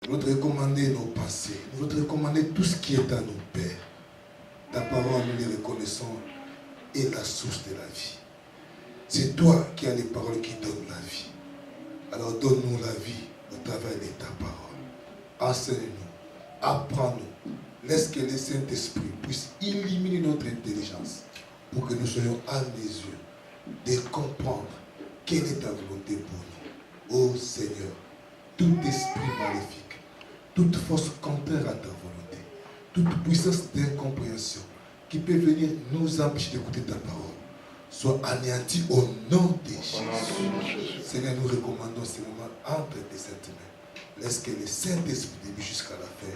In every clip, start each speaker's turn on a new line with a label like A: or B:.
A: Nous voulons te recommander nos passés. Nous voulons te recommander tout ce qui est à nos pères. Ta parole, nous les reconnaissons, est la source de la vie. C'est toi qui as les paroles qui donnent la vie. Alors donne-nous la vie au travers de ta parole. Enseigne-nous, apprends-nous. Laisse que le Saint-Esprit puisse illuminer notre intelligence pour que nous soyons à mesure de comprendre quelle est ta volonté pour nous. Ô Seigneur, tout esprit maléfique, toute force contraire à ta volonté, toute puissance d'incompréhension qui peut venir nous empêcher d'écouter ta parole, soit anéantie au nom de Jésus. Seigneur, nous recommandons ces moments entre tes saintes mains. Laisse que le Saint-Esprit début jusqu'à la fin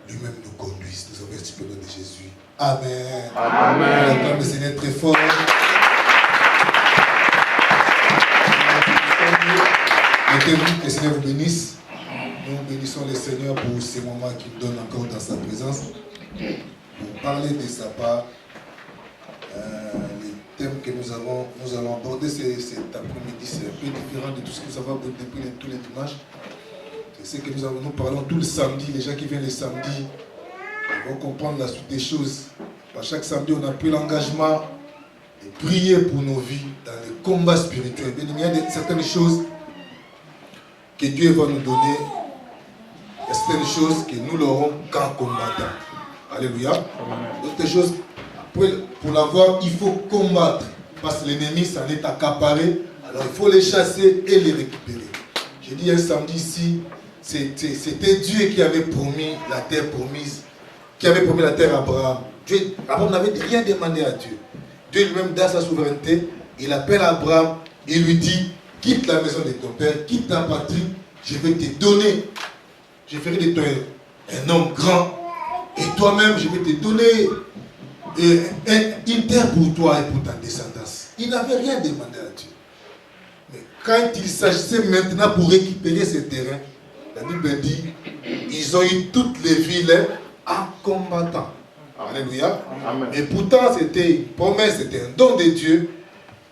A: lui-même nous conduise. Nous avons supplié au nom de Jésus. Amen. Amen. Acclame le Seigneur très fort. Mettez-vous, que le Seigneur vous bénisse. Nous bénissons le Seigneur pour ces moments qu'il donne encore dans sa présence. Pour parler de sa part, les thèmes que nous allons aborder cet après-midi, c'est un peu différent de tout ce que nous avons abordé depuis tous les dimanches. C'est ce que nous parlons tout le samedi. Les gens qui viennent le samedi vont comprendre la suite des choses. Par chaque samedi, on a pris l'engagement de prier pour nos vies dans les combats spirituels. Il y a certaines choses que Dieu va nous donner. Il y a certaines choses que nous l'aurons qu'en combattant. Alléluia. D'autres choses, pour l'avoir, il faut combattre. Parce que l'ennemi s'en est accaparé. Alors il faut les chasser et les récupérer. J'ai dit un samedi ici, c'était Dieu qui avait promis la terre promise, qui avait promis la terre à Abraham. Abraham n'avait rien demandé à Dieu. Dieu lui-même, dans sa souveraineté, il appelle Abraham, il lui dit, quitte la maison de ton père, quitte ta patrie, je vais te donner, je ferai de toi un homme grand, et toi-même, je vais te donner une terre pour toi et pour ta descendance. Il n'avait rien demandé à Dieu. Mais quand il s'agissait maintenant pour récupérer ces terrains, la Bible dit, ils ont eu toutes les villes en combattant. Alléluia. Amen. Et pourtant, c'était une promesse, c'était un don de Dieu.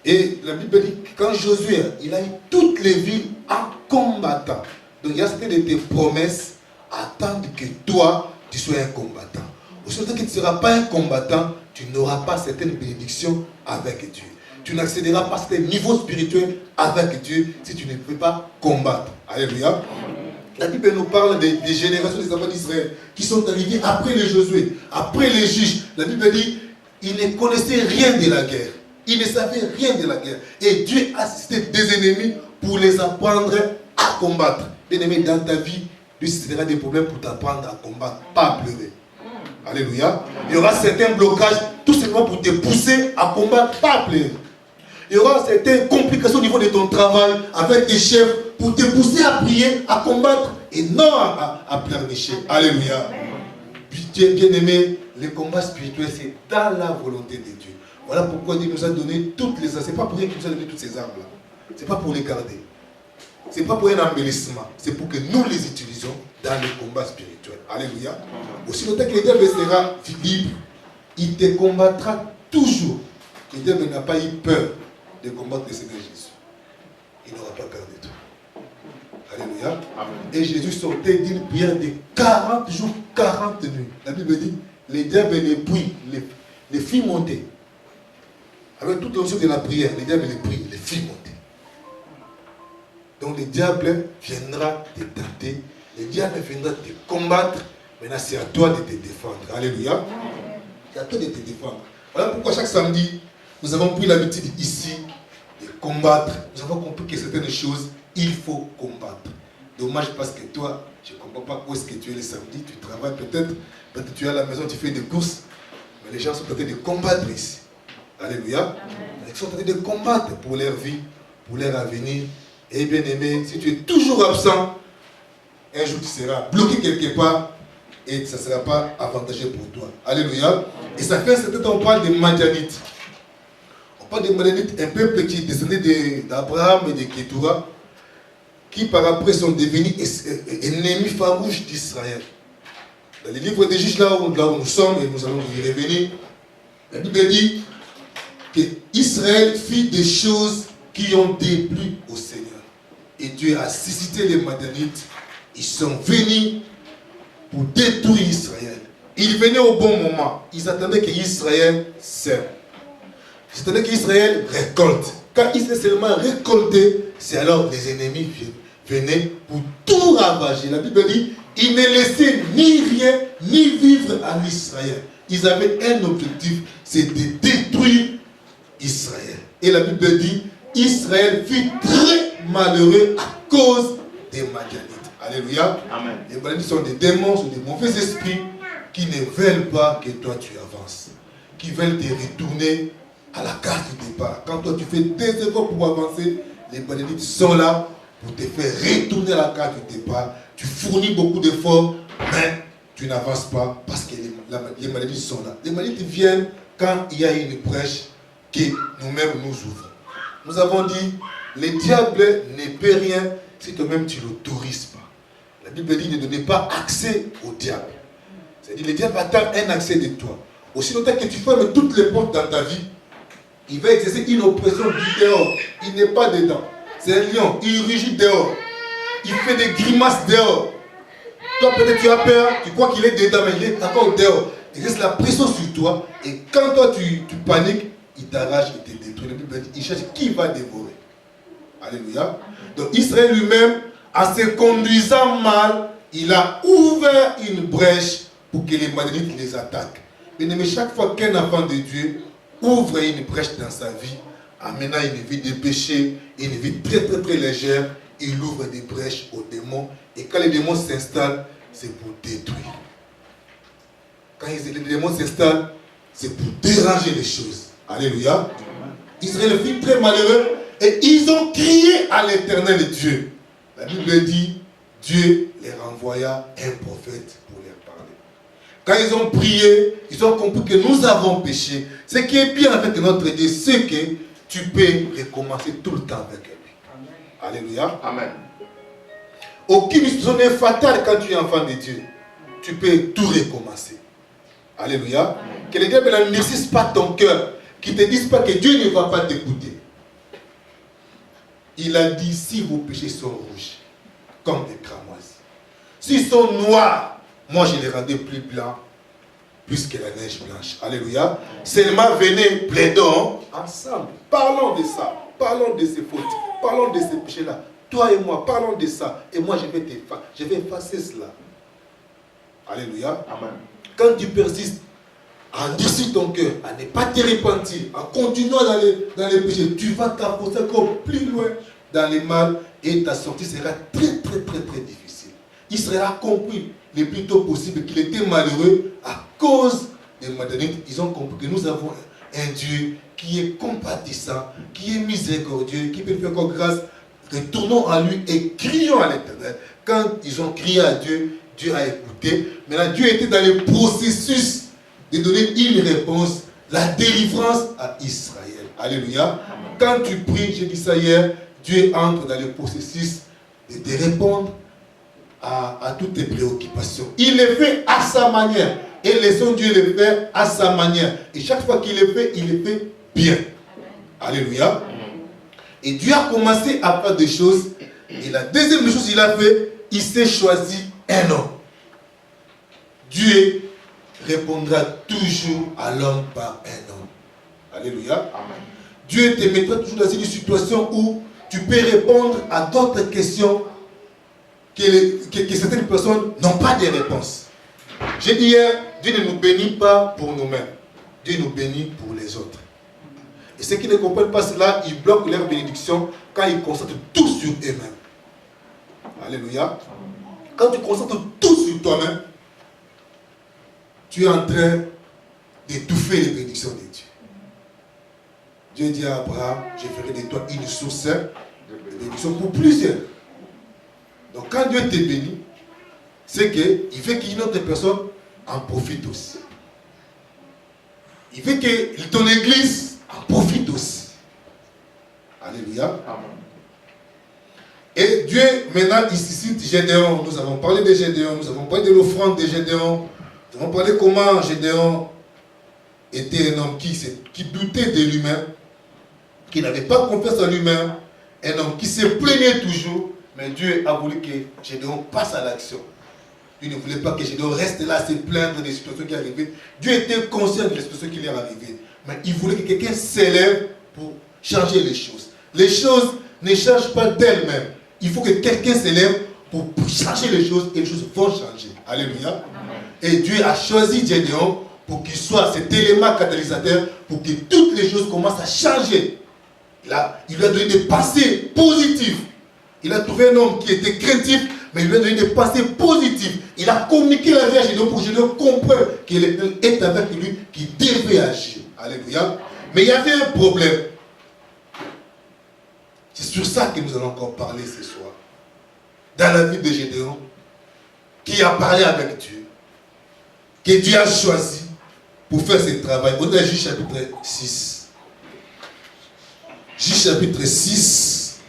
A: Et la Bible dit, quand Josué, il a eu toutes les villes en combattant. Donc il y a certaines de tes promesses, attendre que toi, tu sois un combattant. Aujourd'hui que tu ne seras pas un combattant, tu n'auras pas certaines bénédictions avec Dieu. Tu n'accéderas pas à certains niveaux spirituels avec Dieu si tu ne peux pas combattre. Alléluia. La Bible nous parle des générations des enfants d'Israël qui sont arrivés après les Josué, après les juges. La Bible dit, ils ne connaissaient rien de la guerre. Ils ne savaient rien de la guerre. Et Dieu a suscité des ennemis pour les apprendre à combattre. Bien aimé, dans ta vie, Dieu suscitera des problèmes pour t'apprendre à combattre, pas à pleurer. Alléluia. Il y aura certains blocages, tout simplement pour te pousser à combattre, pas à pleurer. Il y aura certaines complications au niveau de ton travail avec tes chefs pour te pousser à prier, à combattre et non à pleurnicher. Alléluia. Bien aimé, les combats spirituels, c'est dans la volonté de Dieu. Voilà pourquoi Dieu nous a donné toutes les armes. Ce n'est pas pour rien qu'il nous a donné toutes ces armes-là. Ce n'est pas pour les garder. Ce n'est pas pour un embellissement. C'est pour que nous les utilisions dans le combat spirituel. Alléluia. Aussi longtemps que le diable sera libre, il te combattra toujours. Le diable n'a pas eu peur de combattre le Seigneur Jésus. Il n'aura pas peur de toi. Alléluia. Amen. Et Jésus sortait d'une prière de 40 jours, 40 nuits. La Bible dit, les diables les prient, les fit monter. Avec toute l'onction de la prière, les diables les prient, les fit monter. Donc le diable viendra te tenter, le diable viendra te combattre. Maintenant, c'est à toi de te défendre. Alléluia. C'est à toi de te défendre. Voilà pourquoi chaque samedi, nous avons pris l'habitude ici de combattre. Nous avons compris que certaines choses, il faut combattre. Dommage parce que toi, je ne comprends pas où est-ce que tu es le samedi. Tu travailles peut-être tu es à la maison, tu fais des courses. Mais les gens sont en train de combattre ici. Alléluia. Ils sont en train de combattre pour leur vie, pour leur avenir. Et bien aimé, si tu es toujours absent, un jour tu seras bloqué quelque part et ça ne sera pas avantageux pour toi. Alléluia. Et ça fait un certain temps, on parle des Madianites. On parle des Madianites, un peuple qui descendait d'Abraham et de Kétoura, qui par après sont devenus ennemis farouches d'Israël. Dans les livres des juges, là où nous sommes, et nous allons y revenir, la Bible dit qu'Israël fit des choses qui ont déplu au Seigneur. Et Dieu a suscité les Madianites Ils sont venus pour détruire Israël. Ils venaient au bon moment. Ils attendaient qu'Israël sème. Ils attendaient qu'Israël récolte. Quand Israël seulement récolté, c'est alors les ennemis venaient pour tout ravager. La Bible dit, ils ne laissaient ni rien, ni vivre en Israël. Ils avaient un objectif, c'est de détruire Israël. Et la Bible dit, Israël fut très malheureux à cause des Madianites. Alléluia. Amen. Les Madianites sont des démons, sont des mauvais esprits qui ne veulent pas que toi tu avances. Qui veulent te retourner à la case du départ. Quand toi tu fais des efforts pour avancer, les Madianites sont là pour te faire retourner à la case du départ. Tu fournis beaucoup d'efforts, mais tu n'avances pas parce que les Madianites sont là. Les Madianites viennent quand il y a une brèche que nous-mêmes nous ouvrons. Nous avons dit, le diable ne peut rien si toi-même tu ne l'autorises pas. La Bible dit, ne donnez pas accès au diable. C'est-à-dire, le diable attend un accès de toi. Aussi longtemps que tu fermes toutes les portes dans ta vie, il va exercer une oppression du dehors. Il n'est pas dedans. C'est un lion, il rugit dehors. Il fait des grimaces dehors. Toi, peut-être tu as peur, tu crois qu'il est dedans, mais il est encore dehors. Il reste la pression sur toi, et quand toi tu paniques, il t'arrache, il te détruit. La Bible dit, il cherche qui va dévorer. Alléluia. Donc Israël lui-même, en se conduisant mal, il a ouvert une brèche pour que les Madianites les attaquent. Mais chaque fois qu'un enfant de Dieu ouvre une brèche dans sa vie, amenant une vie de péché, une vie très très très légère, il ouvre des brèches aux démons. Et quand les démons s'installent, c'est pour détruire. Quand les démons s'installent, c'est pour déranger les choses. Alléluia. Israël fut très malheureux et ils ont crié à l'Éternel Dieu. La Bible dit, Dieu les renvoya un prophète pour leur parler. Quand ils ont prié, ils ont compris que nous avons péché. Ce qui est bien avec notre Dieu, c'est que tu peux recommencer tout le temps avec lui. Amen. Alléluia. Amen. Aucune situation n'est fatale quand tu es enfant de Dieu. Tu peux tout recommencer. Alléluia. Amen. Que le diable n'endurcisse pas ton cœur. Qu'il ne te dise pas que Dieu ne va pas t'écouter. Il a dit, si vos péchés sont rouges, comme des cramoises, s'ils sont noirs, moi je les rendais plus blancs, plus que la neige blanche. Alléluia. Seulement venez, plaidons ensemble. Parlons de ça. Parlons de ces fautes. Parlons de ces péchés-là. Toi et moi, parlons de ça. Et moi, je vais effacer cela. Alléluia. Amen. Quand tu persistes à endurcir ton cœur, à ne pas te repentir, en continuant dans les péchés, tu vas t'enfoncer encore plus loin dans les mal et ta sortie sera très très très très difficile. Israël a compris le plus tôt possible qu'il était malheureux à cause des Madianites. Ils ont compris que nous avons un Dieu qui est compatissant, qui est miséricordieux, qui peut faire encore grâce. Retournons à lui et crions à l'Éternel. Quand ils ont crié à Dieu, Dieu a écouté. Maintenant, Dieu était dans le processus de donner une réponse, la délivrance à Israël. Alléluia. Quand tu pries, j'ai dit ça hier, Dieu entre dans le processus de te répondre à toutes tes préoccupations. Il le fait à sa manière. Et laissons Dieu le faire à sa manière. Et chaque fois qu'il le fait, il le fait bien. Alléluia. Et Dieu a commencé à faire des choses. Et la deuxième chose qu'il a fait, il s'est choisi un homme. Dieu répondra toujours à l'homme par un homme. Alléluia. Amen. Dieu te mettra toujours dans une situation où tu peux répondre à d'autres questions que certaines personnes n'ont pas de réponse. J'ai dit hier, Dieu ne nous bénit pas pour nous-mêmes. Dieu nous bénit pour les autres. Et ceux qui ne comprennent pas cela, ils bloquent leur bénédiction quand ils concentrent tout sur eux-mêmes. Alléluia. Quand tu concentres tout sur toi-même, tu es en train d'étouffer les bénédictions de Dieu. Dieu dit à Abraham, je ferai de toi une source de bénédiction pour plusieurs. Donc quand Dieu te bénit, c'est qu'il veut qu'une autre personne en profite aussi. Il veut que ton église en profite aussi. Alléluia. Amen. Et Dieu, maintenant, il cite Gédéon. Nous avons parlé de Gédéon, nous avons parlé de l'offrande de Gédéon. Nous avons parlé comment Gédéon était un homme qui doutait de lui-même, qui n'avait pas confiance en lui-même, un homme qui se plaignait toujours, Mais Dieu a voulu que Gédéon passe à l'action. Dieu ne voulait pas que Gédéon reste là à se plaindre des situations qui arrivaient. Dieu était conscient des situations qui lui arrivaient. Mais il voulait que quelqu'un s'élève pour changer les choses. Les choses ne changent pas d'elles-mêmes. Il faut que quelqu'un s'élève pour changer les choses et les choses vont changer. Alléluia. Amen. Et Dieu a choisi Gédéon pour qu'il soit cet élément catalysateur pour que toutes les choses commencent à changer. Là, il lui a donné des passés positifs. Il a trouvé un homme qui était craintif, mais il lui a donné des passés positifs. Il a communiqué la vie à Gédéon pour que Gédéon comprenne qu'il est avec lui, qu'il devait agir. Alléluia. Mais il y avait un problème. C'est sur ça que nous allons encore parler ce soir. Dans la vie de Gédéon, qui a parlé avec Dieu, que Dieu a choisi pour faire ce travail. On est Juge chapitre 6. Juge chapitre 6.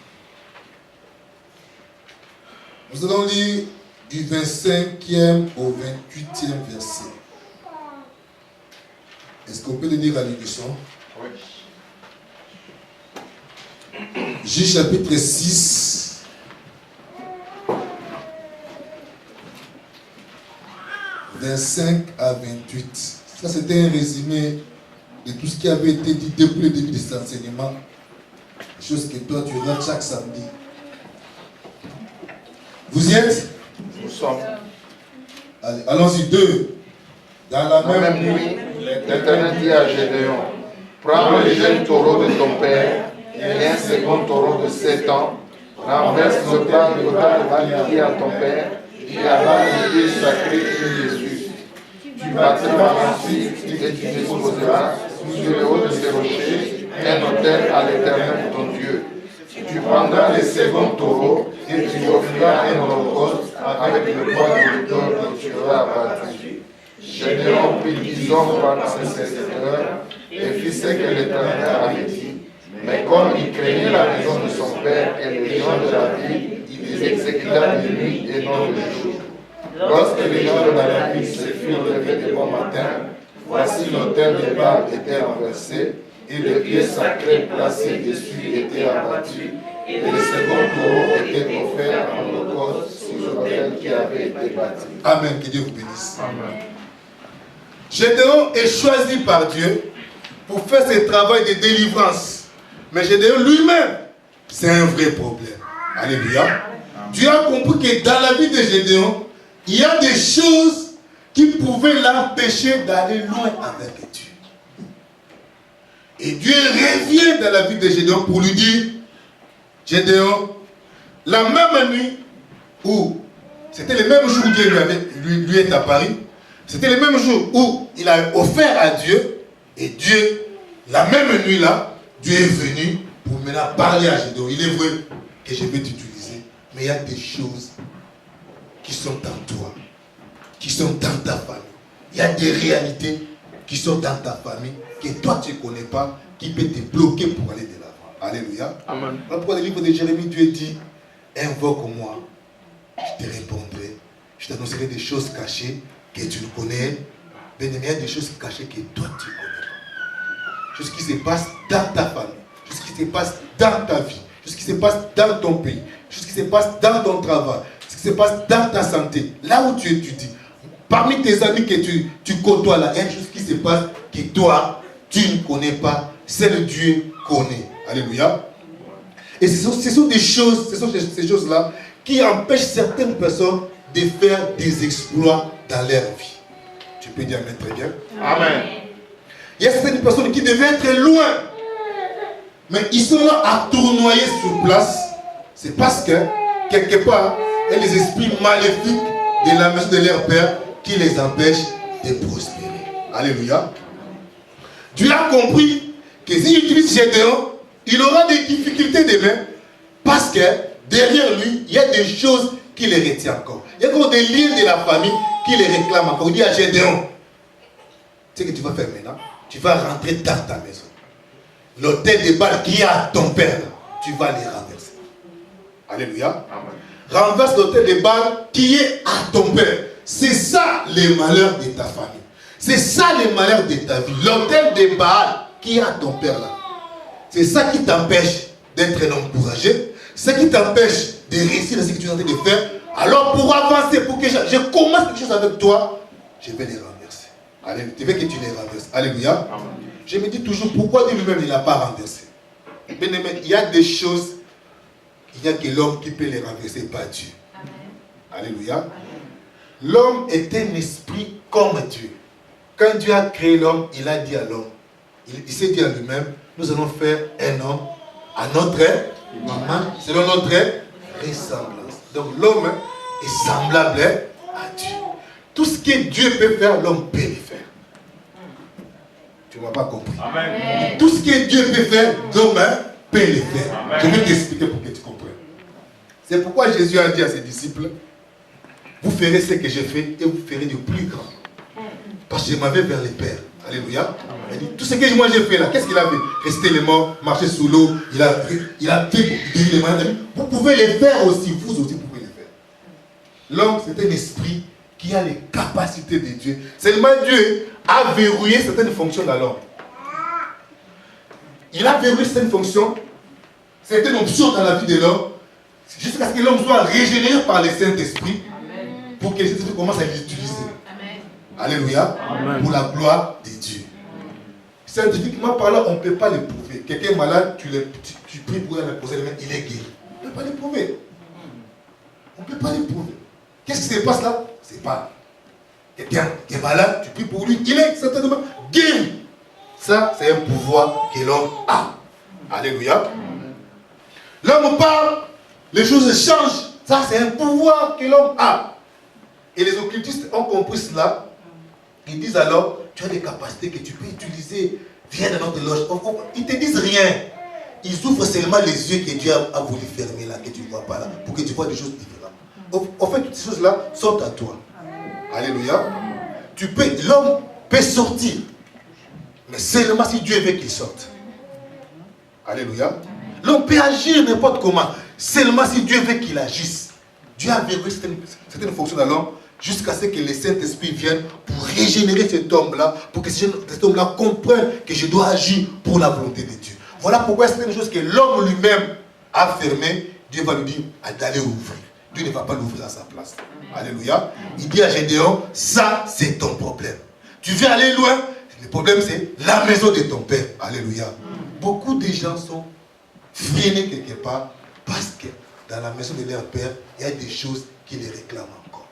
A: Nous allons lire du 25e au 28e verset. Est-ce qu'on peut le lire à l'unisson? Oui. Juge chapitre 6. « 25 à 28. Ça, c'était un résumé de tout ce qui avait été dit depuis le début de cet enseignement. Chose que toi, tu rates chaque samedi. Vous y êtes?
B: Nous sommes.
A: Allez, allons-y, 2. Dans la
B: même nuit, l'Éternel dit à Gédéon, prends le jeune taureau de ton père et un second taureau de 7 ans, renverse le bas de l'autel qui est à ton père et avant le Dieu sacré qui est Jésus. Tu bâtiras ensuite et tu disposeras sur le haut de ces rochers un autel à l'Éternel ton Dieu. Tu prendras le second taureau et tu offriras un holocauste avec le poids de l'autel que tu auras abattu. Gédéon prit 10 hommes par ses serviteurs et fit ce que l'Éternel avait dit. Mais comme il craignait la maison de son père et les gens de la ville, il les exécuta de nuit et non de jour. Lorsque les gens de la ville se furent levés de bon matin, voici l'autel de Baal était renversé et le pied sacré placé dessus était abattu et le second taureau était offert en holocauste sur l'autel qui avait été bâti.
A: Amen. Que Dieu vous bénisse. Amen. Gédéon est choisi par Dieu pour faire ce travail de délivrance. Mais Gédéon lui-même, c'est un vrai problème. Alléluia. Dieu a compris que dans la vie de Gédéon, il y a des choses qui pouvaient l'empêcher d'aller loin avec Dieu. Et Dieu revient dans la vie de Gédéon pour lui dire, Gédéon, la même nuit où, c'était le même jour où Dieu lui est apparu, c'était le même jour où il a offert à Dieu, et Dieu, la même nuit-là, Dieu est venu pour maintenant parler à Gédéon. Il est vrai que je vais t'utiliser, mais il y a des choses qui sont en toi, qui sont dans ta famille. Il y a des réalités qui sont dans ta famille, que toi tu ne connais pas, qui peuvent te bloquer pour aller de l'avant. Alléluia. Amen. Pourquoi le livre de Jérémie, Dieu dit, invoque-moi, je te répondrai, je t'annoncerai des choses cachées que tu ne connais. Mais il y a des choses cachées que toi tu ne connais pas. Choses qui se passent dans ta famille, choses qui se passent dans ta vie, choses qui se passent dans ton pays, choses qui se passent dans ton travail, ce qui se passe dans ta santé, là où tu étudies. Parmi tes amis que tu côtoies là, il y a une chose qui se passe que toi, tu ne connais pas, seul Dieu connaît. Alléluia. Et ce sont des choses, ces choses-là qui empêchent certaines personnes de faire des exploits dans leur vie. Tu peux dire amen très bien. Amen. Il y a certaines personnes qui devaient être loin, mais ils sont là à tournoyer sur place. C'est parce que, quelque part, il y a les esprits maléfiques de la maison de leur père qui les empêchent de prospérer. Alléluia. Dieu a compris que s'il utilise Gédéon, il aura des difficultés demain parce que derrière lui, il y a des choses qui les retiennent encore. Il y a encore des liens de la famille qui les réclament encore. Il dit à Gédéon, tu sais que tu vas faire maintenant? Tu vas rentrer dans ta maison. L'autel de Baal qui est à ton père, tu vas les renverser. Alléluia. Amen. Renverse l'autel de Baal qui est à ton père. C'est ça les malheurs de ta famille. C'est ça les malheurs de ta vie. L'autel de Baal qui est à ton père là. C'est ça qui t'empêche d'être un homme courageux. C'est ça qui t'empêche de réussir dans ce que tu es en train de faire, alors pour avancer, pour que je commence quelque chose avec toi, je vais les renverser. Alléluia. Tu veux que tu les renverses. Alléluia. Amen. Je me dis toujours, pourquoi Dieu lui-même, il n'a pas renversé? Bien aimé, il y a des choses, il n'y a que l'homme qui peut les renverser, pas Dieu. Amen. Alléluia. L'homme est un esprit comme Dieu. Quand Dieu a créé l'homme, il a dit à l'homme, il s'est dit à lui-même, nous allons faire un homme à notre image, selon notre ressemblance. Donc l'homme est semblable à Dieu. Tout ce que Dieu peut faire, l'homme peut le faire. Tu ne m'as pas compris. Amen. Tout ce que Dieu peut faire, l'homme peut le faire. Amen. Je vais t'expliquer pour que tu comprennes. C'est pourquoi Jésus a dit à ses disciples, vous ferez ce que j'ai fait et vous ferez de plus grand. Parce que je m'avais vers les pères. Alléluia. Il dit, tout ce que moi j'ai fait là, qu'est-ce qu'il a fait? Rester les morts, marcher sous l'eau, il a fait guérir les malades. Vous pouvez les faire aussi, vous aussi pouvez les faire. L'homme, c'est un esprit qui a les capacités de Dieu. Seulement Dieu a verrouillé certaines fonctions dans l'homme. Il a verrouillé certaines fonctions, certaines options dans la vie de l'homme, jusqu'à ce que l'homme soit régénéré par le Saint-Esprit, pour que le Saint-Esprit commence à l'utiliser. Alléluia. Amen. Pour la gloire de Dieu. Scientifiquement parlant, on ne peut pas le prouver. Quelqu'un est malade, tu pries pour lui, poser les mains, il est guéri. On ne peut pas le prouver. On ne peut pas le prouver. Qu'est-ce qui se passe là? C'est pas. Quelqu'un qui est malade, tu pries pour lui, il est certainement guéri. Ça, c'est un pouvoir que l'homme a. Alléluia. L'homme parle, les choses changent. Ça, c'est un pouvoir que l'homme a. Et les occultistes ont compris cela. Ils disent alors, tu as des capacités que tu peux utiliser. Viens dans notre loge. Ils ne te disent rien. Ils ouvrent seulement les yeux que Dieu a voulu fermer là, que tu ne vois pas là, pour que tu vois des choses différentes. En fait, toutes ces choses-là sont à toi. Alléluia. L'homme peut sortir. Mais seulement si Dieu veut qu'il sorte. Alléluia. L'homme peut agir n'importe comment. Seulement si Dieu veut qu'il agisse. Dieu a verrouillé certaines fonctions dans l'homme jusqu'à ce que le Saint-Esprit vienne pour régénérer cet homme-là, pour que cet homme-là comprenne que je dois agir pour la volonté de Dieu. Voilà pourquoi c'est une chose que l'homme lui-même a fermée. Dieu va lui dire d'aller ouvrir. Dieu ne va pas l'ouvrir à sa place. Alléluia. Il dit à Gédéon, ça c'est ton problème. Tu veux aller loin, le problème c'est la maison de ton père. Alléluia. Beaucoup de gens sont freinés quelque part parce que dans la maison de leur père, il y a des choses qui les réclament encore.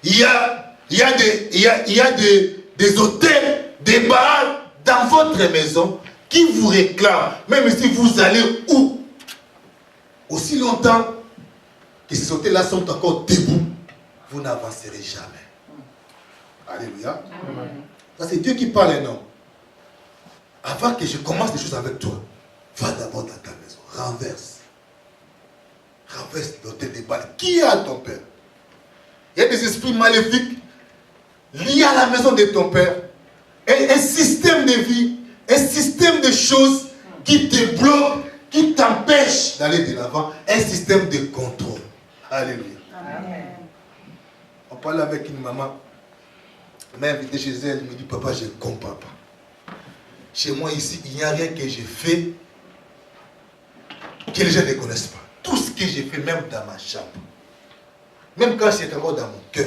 A: Il y a des hôtels, des bars dans votre maison qui vous réclament. Même si vous allez où? Aussi longtemps que ces hôtels-là sont encore debout, vous n'avancerez jamais. Alléluia. Ça c'est Dieu qui parle, non? Avant que je commence des choses avec toi, va d'abord dans ta maison, renverse l'hôtel des balles. Qui est à ton père? Il y a des esprits maléfiques liés à la maison de ton père. Et un système de vie, un système de choses qui te bloquent, qui t'empêchent d'aller de l'avant. Un système de contrôle. Alléluia. Amen. On parlait avec une maman. Elle m'a invité chez elle. Elle me dit, papa, je ne comprends pas. Chez moi ici, il n'y a rien que j'ai fait que les gens ne connaissent pas. Tout ce que j'ai fait, même dans ma chambre, même quand c'est encore dans mon cœur,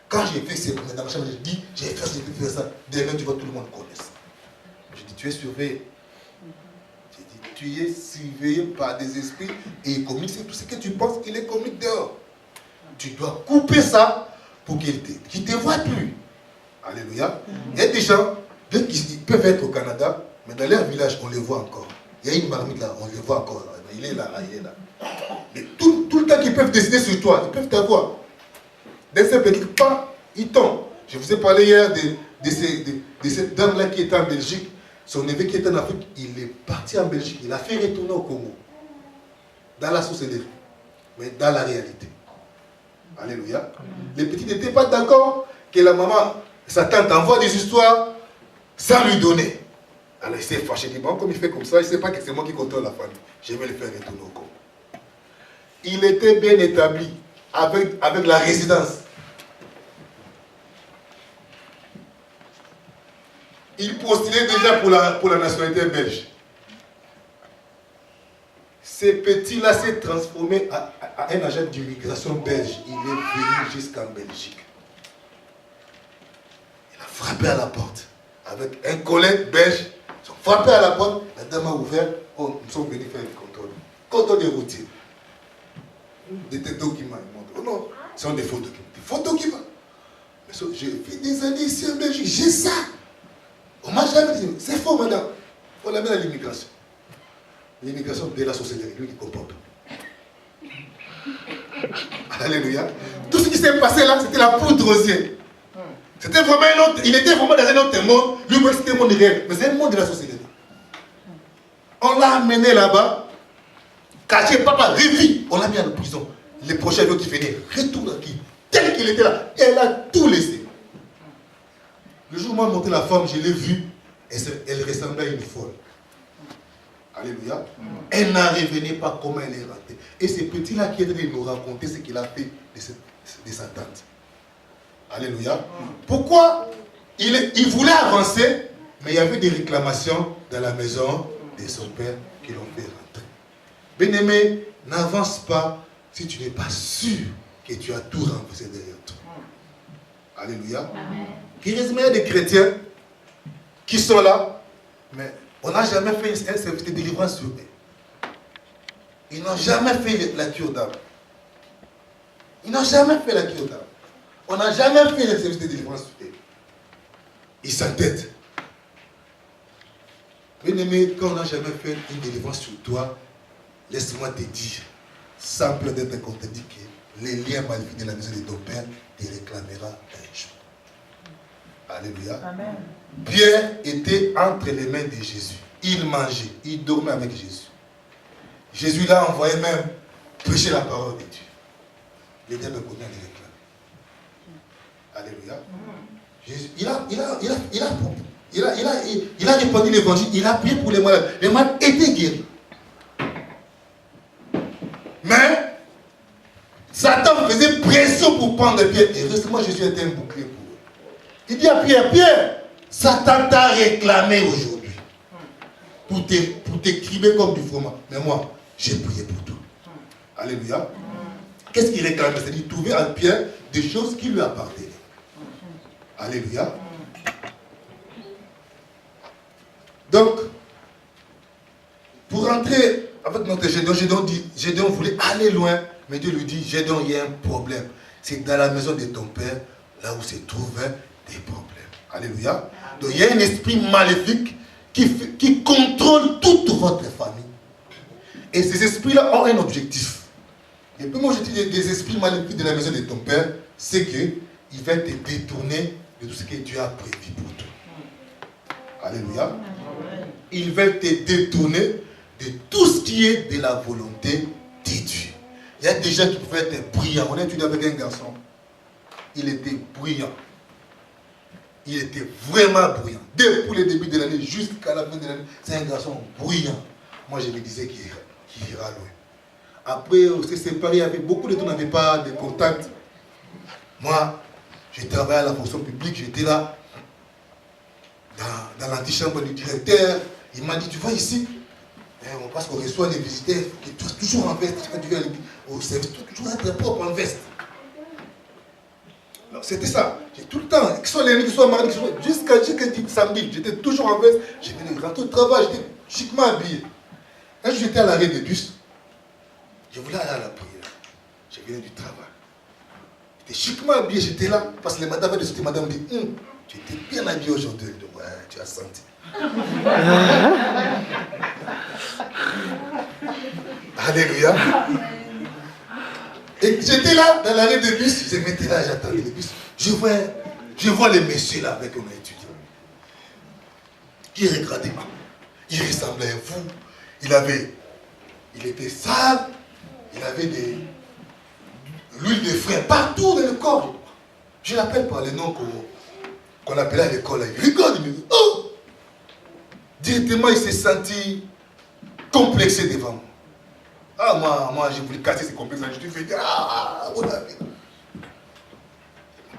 A: quand j'ai fait dans ma chambre, je dis, j'ai fait ça, j'ai fait ça, demain tu vois tout le monde connaît ça. Je dis, tu es surveillé. J'ai dit, tu es surveillé par des esprits et ils communiquent tout ce que tu penses, ils les communiquent dehors. Tu dois couper ça pour qu'ils ne te voient plus. Alléluia. Il y a des gens, ils peuvent être au Canada, mais dans leur village, on les voit encore. Il y a une marmite là, on les voit encore. Il est là, il est là. Mais tout le temps qu'ils peuvent décider sur toi, ils peuvent t'avoir. Dès ce petit pas, ils tombent. Je vous ai parlé hier de cette dame-là qui était en Belgique. Son neveu qui était en Afrique, il est parti en Belgique. Il a fait retourner au Congo. Dans la société. Mais dans la réalité. Alléluia. Les petits n'étaient pas d'accord que la maman, sa tante envoie des histoires sans lui donner. Alors il s'est fâché, il dit, bon, comme il fait comme ça, il ne sait pas que c'est moi qui contrôle la famille. Je vais le faire retourner au Congo. Il était bien établi avec la résidence. Il postulait déjà pour la nationalité belge. Ce petit-là s'est transformé à un agent d'immigration belge. Il est venu jusqu'en Belgique. Il a frappé à la porte. Avec un collègue belge. Ils ont frappé à la porte. La dame a ouvert. Oh, nous sommes venus faire le contrôle. Contrôle des routiers. Des documents. Oh non, ce sont des faux documents. Des faux documents. Mais j'ai fait des années ici en Belgique. J'ai ça. On m'a jamais dit. C'est faux, madame. Il faut l'amener à l'immigration. L'immigration de la société, lui, il comprend tout. Alléluia. Tout ce qui s'est passé là, c'était la poudre aux yeux. C'était vraiment un autre, il était vraiment dans un autre monde. Lui, c'était un monde réel. Mais c'est un monde de la société. On l'a amené là-bas. Caché, papa, revis. On l'a mis en prison. Les prochains jours qui venaient, retourne à qui? Tel qu'il était là. Elle a tout laissé. Le jour où m'a monté la femme, je l'ai vue. Elle ressemblait à une folle. Alléluia. Elle n'en revenait pas comment elle est ratée. Et ce petit-là qui est venu nous raconter ce qu'il a fait de sa tante. Alléluia. Pourquoi il voulait avancer, mais il y avait des réclamations dans la maison de son père qui l'ont fait rentrer. Bien-aimé, n'avance pas si tu n'es pas sûr que tu as tout renversé derrière toi. Alléluia. Heureusement, il y a des chrétiens qui sont là, mais on n'a jamais fait un service de délivrance sur eux. Ils n'ont jamais fait la cure d'âme. Ils n'ont jamais fait la cure d'âme. On n'a jamais fait le service de délivrance sur eux. Ils s'entêtent. Bien-aimé, quand on n'a jamais fait une délivrance sur toi, laisse-moi te dire, sans peur d'être contredit, que les liens mal faits de la maison de ton père te réclamera un jour. Alléluia. Amen. Pierre était entre les mains de Jésus. Il mangeait, il dormait avec Jésus. Jésus l'a envoyé même prêcher la parole de Dieu. Les diables connaissent les réclames. Alléluia. Jésus, il a répandu l'évangile, il a prié pour les malades. Les malades étaient guéris. Mais Satan faisait pression pour prendre Pierre. Et heureusement, Jésus était un bouclier pour eux. Il dit à Pierre, Pierre, Satan t'a réclamé aujourd'hui pour t'écriver comme du fromage. Mais moi, j'ai prié pour toi. Alléluia. Qu'est-ce qu'il réclamait? C'est-à-dire trouver en Pierre des choses qui lui appartenaient. Alléluia. Donc, pour rentrer avec notre Gédéon voulait aller loin, mais Dieu lui dit, Gédéon, il y a un problème. C'est dans la maison de ton père, là où se trouvaient des problèmes. Alléluia. Donc, il y a un esprit maléfique qui contrôle toute votre famille. Et ces esprits-là ont un objectif. Et puis moi, je dis des esprits maléfiques de la maison de ton père, c'est qu'ils veulent te détourner de tout ce que Dieu a prévu pour toi. Alléluia. Ils veulent te détourner de tout ce qui est de la volonté de Dieu. Il y a des gens qui pouvaient être brillants. On a étudié avec un garçon. Il était brillant. Il était vraiment bruyant. Depuis le début de l'année jusqu'à la fin de l'année, c'est un garçon bruyant. Moi, je me disais qu'il ira loin. Après, on s'est séparés avec beaucoup de gens, on n'avait pas de contact. Moi, je travaillais à la fonction publique, j'étais là, dans l'antichambre du directeur. Il m'a dit, tu vois ici, parce qu'on reçoit des visiteurs, il faut toujours en veste. Quand tu viens au service, toujours être propre en veste. C'était ça. J'ai tout le temps, que ce soit lundi, que ce soit mardi, jusqu'à samedi, j'étais toujours en veste. Je venais rentrer au travail, j'étais chiquement habillé. Quand j'étais à l'arrêt de bus, je voulais aller à la prière. Je venais du travail. J'étais chiquement habillé, j'étais là. Parce que les madames de sortir, madame me dit, tu étais bien habillé aujourd'hui. Je dis, ouais, tu as senti. Alléluia. Et j'étais là, dans l'arrêt de bus, je m'étais là, j'attendais le bus. Je vois les messieurs là avec un étudiant. Qui regardait. Il ressemblait à un fou. Il était sale. Il avait l'huile de frein partout dans le corps. Je l'appelle par le nom qu'on appelait à l'école. Il regarde, il me dit, oh! Directement, il s'est senti complexé devant moi. Ah, moi, j'ai voulu casser ses complexes. Je lui ai dit, mon ami.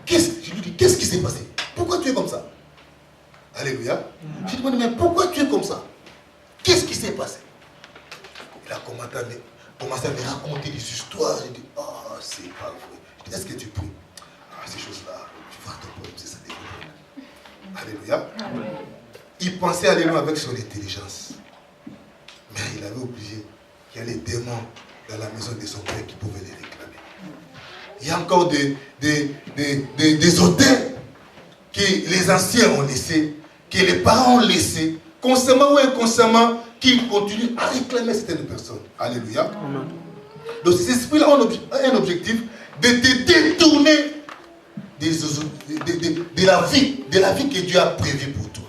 A: Je lui dis, qu'est-ce qui s'est passé? Pourquoi tu es comme ça? Alléluia. Je lui ai demandé, mais pourquoi tu es comme ça? Qu'est-ce qui s'est passé? Il a commencé commençait à me raconter des histoires. J'ai dit, oh, c'est pas vrai. Je dis, est-ce que tu pries? Ah, ces choses-là, tu vois ton problème, c'est ça. Alléluia. Il pensait aller loin avec son intelligence. Mais il avait oublié qu'il y a les démons dans la maison de son père qui pouvaient les réclamer. Il y a encore des hôtels que les anciens ont laissés, que les parents ont laissés, consciemment ou inconsciemment, qui continuent à réclamer certaines personnes. Alléluia. Amen. Donc ces esprits-là ont un objectif de te détourner de la vie que Dieu a prévue pour toi.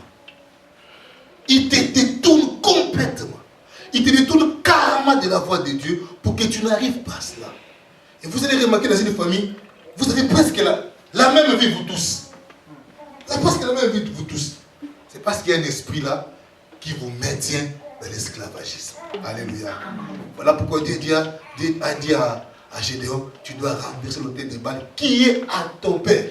A: Il te détourne complètement. Il te détourne carrément de la voie de Dieu pour que tu n'arrives pas à cela. Et vous allez remarquer dans une famille, vous avez presque la même vie, vous tous. Vous avez presque la même vie, vous tous. C'est parce qu'il y a un esprit là qui vous maintient dans l'esclavagisme. Alléluia. Voilà pourquoi Dieu a dit à Gédéon, tu dois renverser l'autel de Baal qui est à ton père.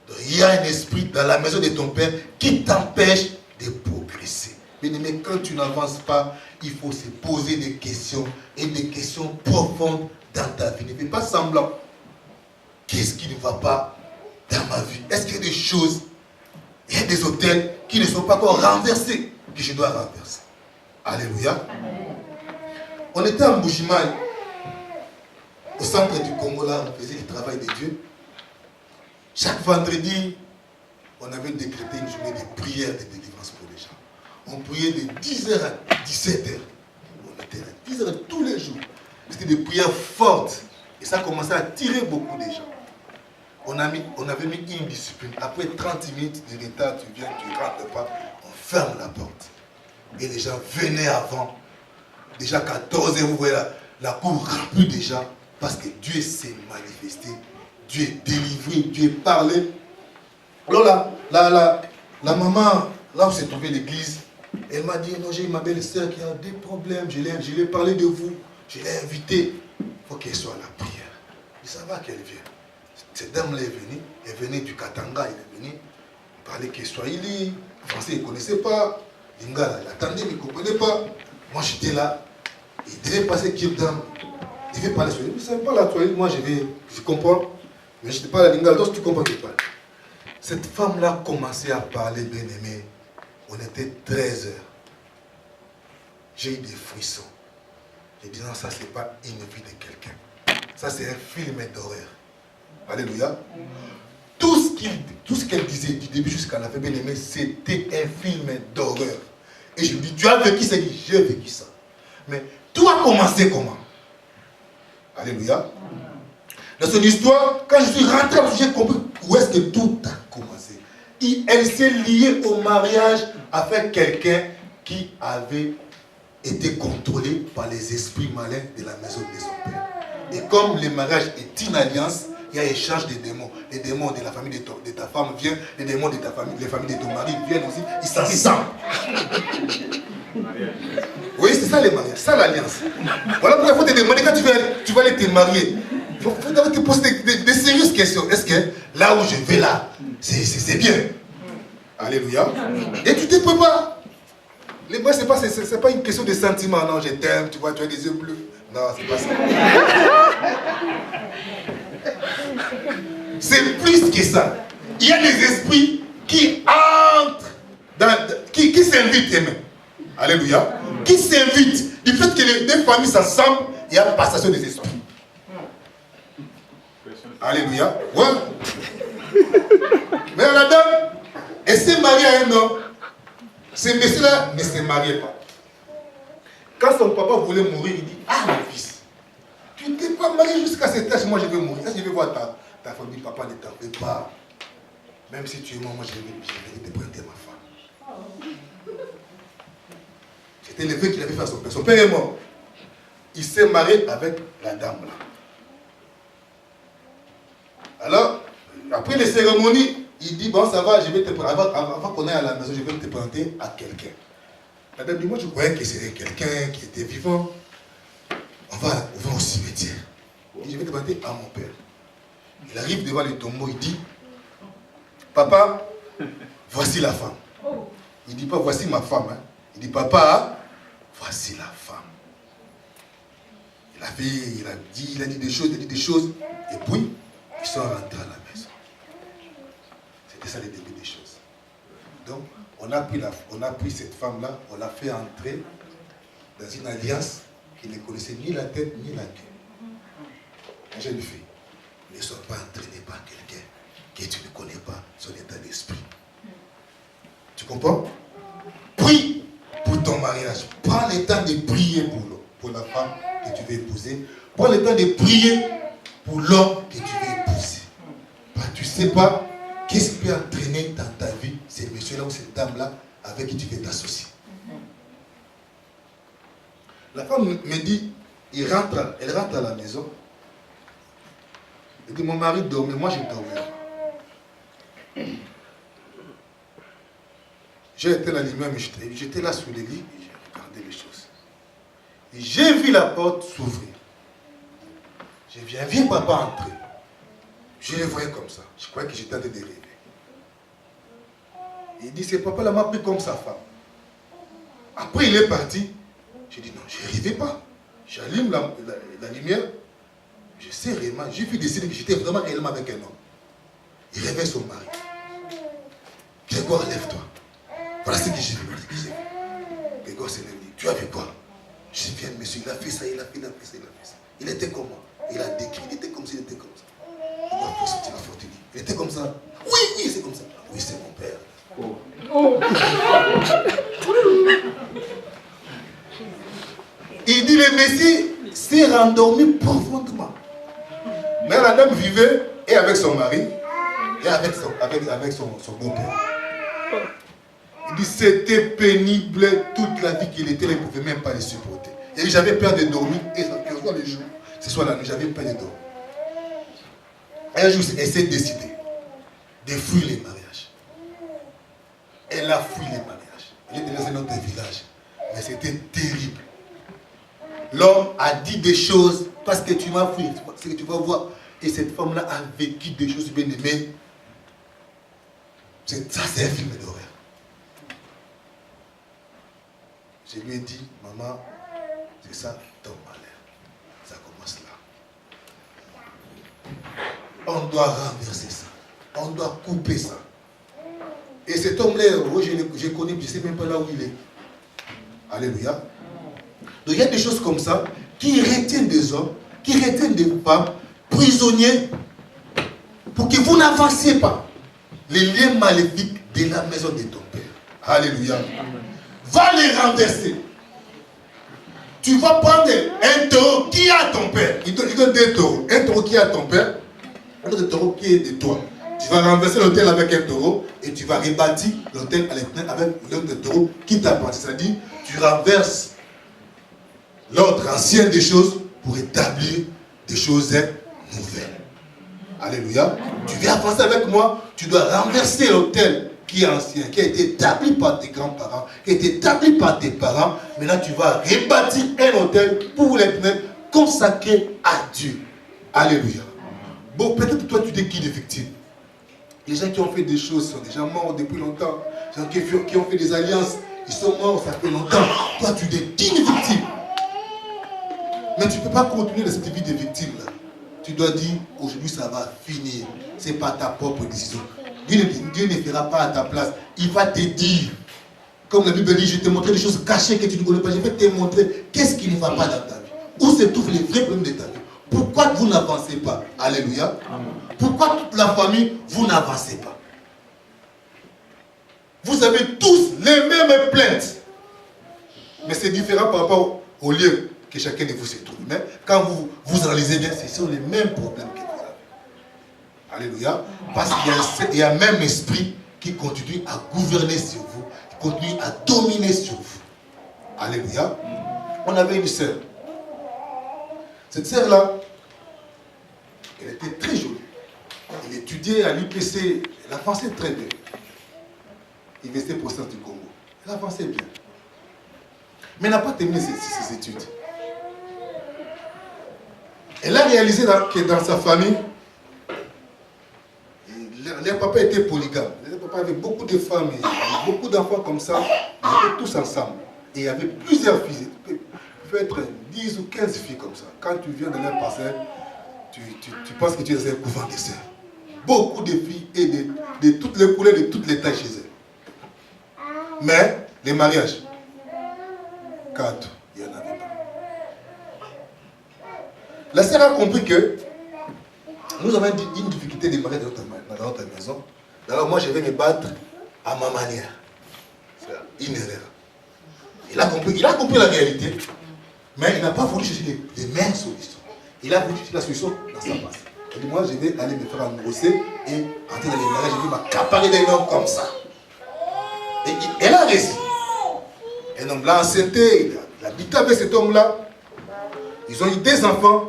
A: Donc, il y a un esprit dans la maison de ton père qui t'empêche de progresser. Mais quand tu n'avances pas, il faut se poser des questions et des questions profondes dans ta vie. Ne fais pas semblant. Qu'est-ce qui ne va pas dans ma vie? Est-ce qu'il y a des choses, il y a des autels qui ne sont pas encore renversés, que je dois renverser? Alléluia. On était à Mbujimaï, au centre du Congo, là, on faisait le travail de Dieu. Chaque vendredi, on avait décrété une journée de prière de délivrance pour les gens. On priait de 10h à 17h. On était à 10h tous les jours. C'était des prières fortes. Et ça commençait à tirer beaucoup de gens. On avait mis une discipline. Après 30 minutes de retard, tu viens, tu ne rentres pas, on ferme la porte. Et les gens venaient avant. Déjà 14h, vous voyez la cour remplie de gens. Parce que Dieu s'est manifesté. Dieu est délivré, Dieu est parlé. Alors la maman, là où s'est trouvée l'église, elle m'a dit, non, j'ai ma belle-sœur qui a des problèmes. Je lui ai parlé de vous. Je l'ai invitée. Il faut qu'elle soit à la prière. Je dis, ça va qu'elle vienne. Cette dame-là est venue du Katanga, elle est venue parler que Swahili, français, il ne connaissait pas. Lingala, il attendait, mais il ne comprenait pas. Moi, j'étais là. Il devait passer qui dame. Il devait parler Swahili. Je ne savais pas la Swahili. Moi, je comprends. Mais je n'étais pas la Lingala, donc tu comprends que je parle. Cette femme-là commençait à parler, bien aimé. On était 13h. J'ai eu des frissons. J'ai dit non, ça, ce n'est pas une vie de quelqu'un. Ça, c'est un film d'horreur. Alléluia. Tout ce qu'elle disait du début jusqu'à la fin, bien aimé, c'était un film d'horreur. Et je lui dis, tu as vécu ça? J'ai vécu ça. Mais tout a commencé comment? Alléluia. Dans son histoire, quand je suis rentré, j'ai compris où est-ce que tout a commencé. Elle s'est liée au mariage avec quelqu'un qui avait été contrôlé par les esprits malins de la maison de son père. Et comme le mariage est une alliance, il y a échange des démons. Les démons de la famille de ta femme viennent, les démons de ta famille, les familles de ton mari viennent aussi, ils s'assemblent. Oui, c'est ça les mariages, ça l'alliance. Voilà pourquoi il faut te demander quand tu vas aller te marier. Il faut te poser des sérieuses questions. Est-ce que là où je vais là, c'est bien? Alléluia. Et tu te prépares. Les mariages, c'est pas une question de sentiment. Non, je t'aime, tu vois, tu as des yeux bleus. Non, c'est pas ça. C'est plus que ça. Il y a des esprits qui entrent, qui s'invitent eux-mêmes. Alléluia. Qui s'invitent. Du fait que les deux familles s'assemblent, il y a passation des esprits. Alléluia. Ouais. Mais la dame, elle s'est mariée à un homme. Ce monsieur-là ne se mariait pas. Quand son papa voulait mourir, il dit, ah mon fils, tu ne t'es pas marié jusqu'à cet âge, moi je vais mourir. Est-ce que je vais voir ta famille? Papa, ne t'en fais pas. Même si tu es mort, moi je vais te prêter ma femme. C'était le vœu qu'il avait fait à son père. Son père est mort. Il s'est marié avec la dame là. Alors, après les cérémonies, il dit, bon ça va, je vais te prendre. Avant qu'on aille à la maison, je vais te présenter à quelqu'un. La dame dit, moi je croyais que c'était quelqu'un qui était vivant. On va au cimetière. Il dit, je vais te présenter à mon père. Il arrive devant le tombeau, il dit, papa, voici la femme. Il ne dit pas, voici ma femme. Hein. Il dit, papa, voici la femme. Il a dit des choses, et puis ils sont rentrés à la maison. C'était ça le début des choses. Donc, on a pris cette femme-là, on l'a fait entrer dans une alliance qui ne connaissait ni la tête ni la queue. La jeune fille, ne sois pas entraînée par quelqu'un que tu ne connais pas son état d'esprit. Tu comprends? Prie pour ton mariage. Prends le temps de prier pour la femme que tu veux épouser. Prends le temps de prier pour l'homme que tu veux épouser. Parce que tu ne sais pas qu'est-ce qui peut entraîner dans ta vie ces messieurs-là ou cette dame-là avec qui tu veux t'associer. La femme me dit, elle rentre à la maison. Elle dit, mon mari dormait, moi je dormais. J'ai éteint la lumière, mais j'étais là sous le lit et j'ai regardé les choses. Et j'ai vu la porte s'ouvrir. J'ai dit, viens papa entrer. Je le voyais comme ça. Je croyais que j'étais en train de rêver. Il dit, c'est papa là m'a pris comme sa femme. Après il est parti. J'ai dit, non, je ne rêvais pas. J'allume la lumière. Je sais réellement, j'ai vu décider que j'étais vraiment réellement avec un homme. Il réveille son mari. Grégoire, lève-toi. Voilà ce que j'ai vu. Grégoire s'est levé. Tu as vu quoi? Je dis, viens monsieur, il a fait ça, il a fait ça. Il était comme moi. Il a décrit, il était comme ça, il était comme ça. Il m'a fait sortir la fortune. Il était comme ça. Oui, c'est comme ça. Oui, c'est mon père. Il dit, le Messie s'est rendormi profondément. Mais la dame vivait et avec son mari et avec son beau-père. Il dit, c'était pénible toute la vie qu'il était, il ne pouvait même pas les supporter. Et j'avais peur de dormir, et que ce soit le jour, ce soit la nuit, j'avais peur de dormir. Un jour, elle s'est décidée de fuir les mariages. Elle a fui les mariages. Elle était dans un autre village. Mais c'était terrible. L'homme a dit des choses parce que tu m'as fui. C'est que tu vas voir. Et cette femme-là a vécu des choses bien aimées. Ça, c'est un film d'horreur. Je lui ai dit, maman, c'est ça ton malheur. Ça commence là. On doit renverser ça. On doit couper ça. Et cet homme-là, je connais, je ne sais même pas là où il est. Alléluia. Donc il y a des choses comme ça qui retiennent des hommes, qui retiennent des femmes prisonniers pour que vous n'avanciez pas. Les liens maléfiques de la maison de ton père. Alléluia. Va les renverser. Tu vas prendre un taureau qui a ton père. Il donne deux taureaux. Un taureau qui a ton père, un autre taureau qui est de toi. Tu vas renverser l'autel avec un taureau et tu vas rebâtir l'autel avec l'autre taureau qui t'appartient. C'est-à-dire, tu renverses l'ordre ancien des choses pour établir des choses nouvelles. Alléluia. Tu viens avancer avec moi, tu dois renverser l'autel qui est ancien, qui a été établi par tes grands-parents, qui a été établi par tes parents. Maintenant, tu vas rebâtir un autel pour l'éternel consacré à Dieu. Alléluia. Bon, peut-être toi, tu t'es qui de victime. Les gens qui ont fait des choses sont déjà morts depuis longtemps. Les gens qui ont fait des alliances, ils sont morts, ça fait longtemps. Toi, tu t'es qui de victime. Mais tu ne peux pas continuer dans cette vie de victime là. Tu dois dire, aujourd'hui ça va finir. Ce n'est pas ta propre décision. Dieu ne fera pas à ta place. Il va te dire. Comme la Bible dit, je vais te montrer des choses cachées que tu ne connais pas. Je vais te montrer qu'est-ce qui ne va pas dans ta vie. Où se trouvent les vrais problèmes de ta vie. Pourquoi vous n'avancez pas? Alléluia. Amen. Pourquoi toute la famille, vous n'avancez pas? Vous avez tous les mêmes plaintes. Mais c'est différent par rapport au lieu que chacun de vous se trouve. Mais quand vous analysez bien, ce sont les mêmes problèmes que vous avez. Alléluia. Parce qu'il y a un même esprit qui continue à gouverner sur vous, qui continue à dominer sur vous. Alléluia. On avait une sœur. Cette sœur-là, elle était très jolie. Elle étudiait à l'UPC. Elle avançait très bien. Université Protestante du Congo. Elle avançait bien. Mais elle n'a pas terminé ses études. Elle a réalisé que dans sa famille, les papas étaient polygames. Les papas avaient beaucoup de femmes, beaucoup d'enfants comme ça. Ils étaient tous ensemble. Et il y avait plusieurs filles. Il peut être 10 ou 15 filles comme ça. Quand tu viens dans leur parcelle, tu penses que tu es dans un couvent de sœurs. Beaucoup de filles et de toutes les couleurs, de toutes les tailles chez elles. Mais les mariages, 4, il n'y en avait pas. La sœur a compris que nous avons une difficulté de mariage dans notre maison. Alors moi, je vais me battre à ma manière. C'est une erreur. Il a compris la réalité, mais il n'a pas voulu chercher les mêmes solutions. Il a voulu chercher la solution dans sa base. Il dit, moi, je vais aller me faire engrosser et entrer dans les mariages, je vais m'accaparer d'un homme comme ça. Et elle a réussi. Un homme l'a enceinté, il a habité avec cet homme-là. Ils ont eu des enfants.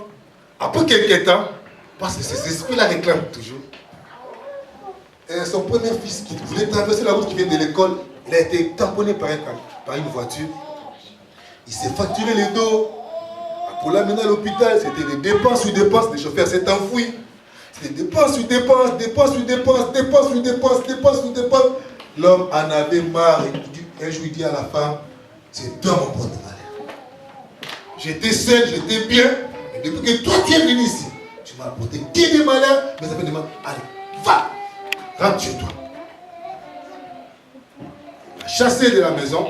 A: Après quelques temps, parce que ces esprits-là réclament toujours. Et son premier fils qui voulait traverser la route qui vient de l'école, il a été tamponné par une voiture. Il s'est fracturé le dos. Pour l'amener à l'hôpital, c'était des dépenses sur dépenses. Le chauffeur s'est enfoui. C'était dépenses sur dépenses, dépenses sur dépenses, dépenses sur dépenses, dépenses sur dépenses. L'homme en avait marre. Un jour, il dit à la femme, c'est toi mon porte malheur. J'étais seul, j'étais bien. Et depuis que toi tu es venu ici, tu m'as apporté des malheurs. Mais ça fait des malheurs. Allez, va, rentre chez toi. Il a chassé de la maison.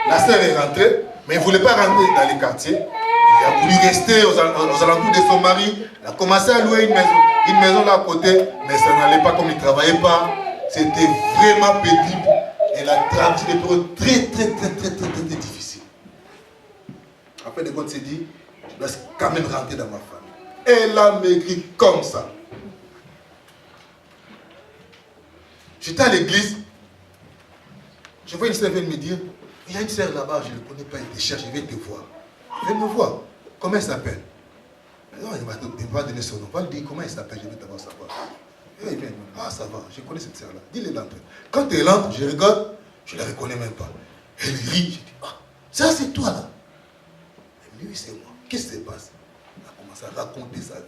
A: La sœur est rentrée, mais il ne voulait pas rentrer dans les quartiers. Il a voulu rester aux alentours de son mari. Il a commencé à louer une maison là à côté, mais ça n'allait pas comme il ne travaillait pas. C'était vraiment pénible. Elle a traversé des périodes très difficiles. Après, de compte, s'est dit, je dois quand même rentrer dans ma famille. Elle a maigri comme ça. J'étais à l'église. Je vois une sœur venir me dire, il y a une sœur là-bas, je ne connais pas, elle te cherche, je vais te voir. Elle me voir. Comment elle s'appelle? Non, il ne va pas donner son nom. On va lui dire comment elle s'appelle, je vais d'abord savoir. Et il vient, ah ça va, je connais cette sœur-là. Dis-le d'entrer. Quand elle entre, je regarde, je ne la reconnais même pas. Elle rit, je dis, ah, ça c'est toi là. Elle me dit, oui, c'est moi. Qu'est-ce qui se passe? Elle a commencé à raconter sa vie.